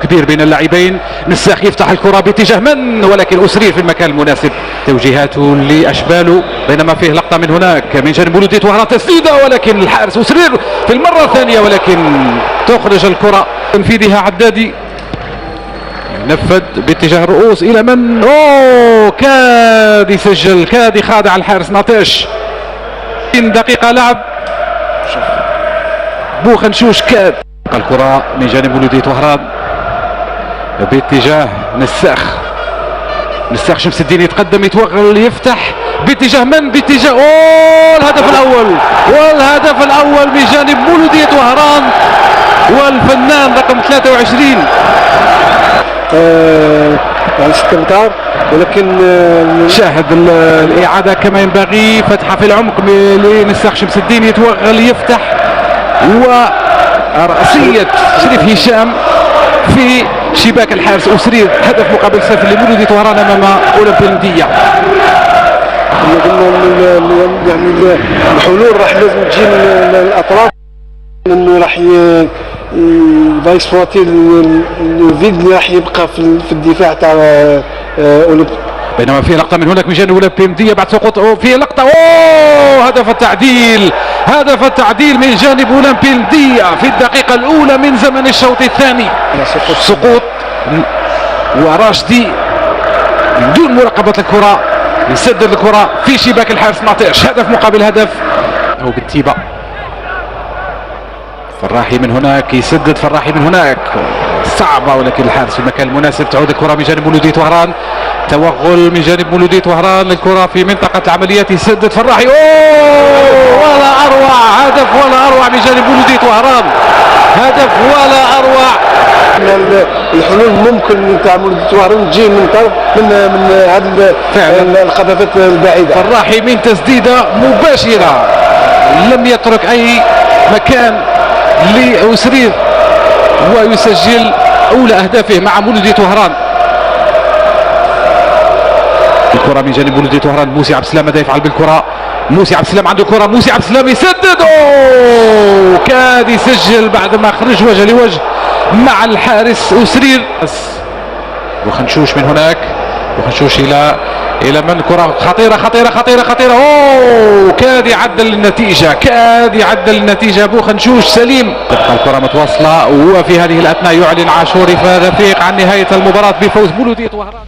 كبير بين اللاعبين. نساخ يفتح الكرة باتجاه من، ولكن أسرير في المكان المناسب، توجيهاته لأشباله، بينما فيه لقطة من هناك من جانب مولودية وهران، تسديدة ولكن الحارس أسرير في المرة الثانية، ولكن تخرج الكرة تنفيذها عدادي، نفذ باتجاه الرؤوس إلى من؟ كاد يسجل، كاد يخادع الحارس ناطش. 20 دقيقة لعب، بوخنشوش كاد الكرة من جانب مولودية وهران باتجاه نساخ شمس الدين، يتقدم يتوغل يفتح باتجاه من؟ باتجاه الهدف الأول، والهدف الأول من جانب مولودية وهران والفنان رقم 23 يعني 6 امتار، ولكن شاهد الإعادة كما ينبغي، فتحة في العمق لنساخ شمس الدين، يتوغل يفتح، ورأسية شريف هشام في شباك الحارس أسرير. هدف مقابل 0 لمولودية وهران أمام أولمبي المدية. يعني الحلول راح لازم تجي من الأطراف، انه راح يكسبلوتي الفيد اللي راح يبقى في الدفاع تاع اولمبي. بينما في لقطة من هناك من جانب اولمبي مدية بعد سقوط في لقطة هدف التعديل من جانب اولمبي مدية في الدقيقة الأولى من زمن الشوط الثاني. سقوط وراشدي من دون مراقبة الكرة، يسدد الكرة في شباك الحارس ناطش. هدف مقابل هدف، أو بالتيبة فراحي من هناك، يسدد فراحي من هناك صعبة، ولكن الحارس في المكان المناسب. تعود الكرة من جانب مولودية وهران، توغل من جانب مولودية وهران، الكرة في منطقة العمليات، يسدد فراحي ولا أروع، هدف ولا أروع من جانب مولودية وهران، هدف ولا أروع. الحلول ممكن تاع مولودية وهران تجي من طرف من هذه القذافات البعيدة. فراحي من تسديدة مباشرة، لم يترك أي مكان لأسرير، ويسجل أولى أهدافه مع مولودية وهران. الكرة من جانب مولودية وهران، موسى عبد السلام ماذا يفعل بالكرة؟ موسى عبد السلام عنده الكرة، موسى عبد السلام يسدد، كاد يسجل بعد ما خرج وجه لوجه مع الحارس أسرير. وخنشوش من هناك، وخنشوش إلى من؟ كرة خطيرة خطيرة خطيرة خطيرة، كاد يعدل النتيجة بوخنشوش سليم. تبقى الكرة متواصلة، وفي هذه الأثناء يعلن عاشور رفيق عن نهاية المباراة بفوز مولودية وهران.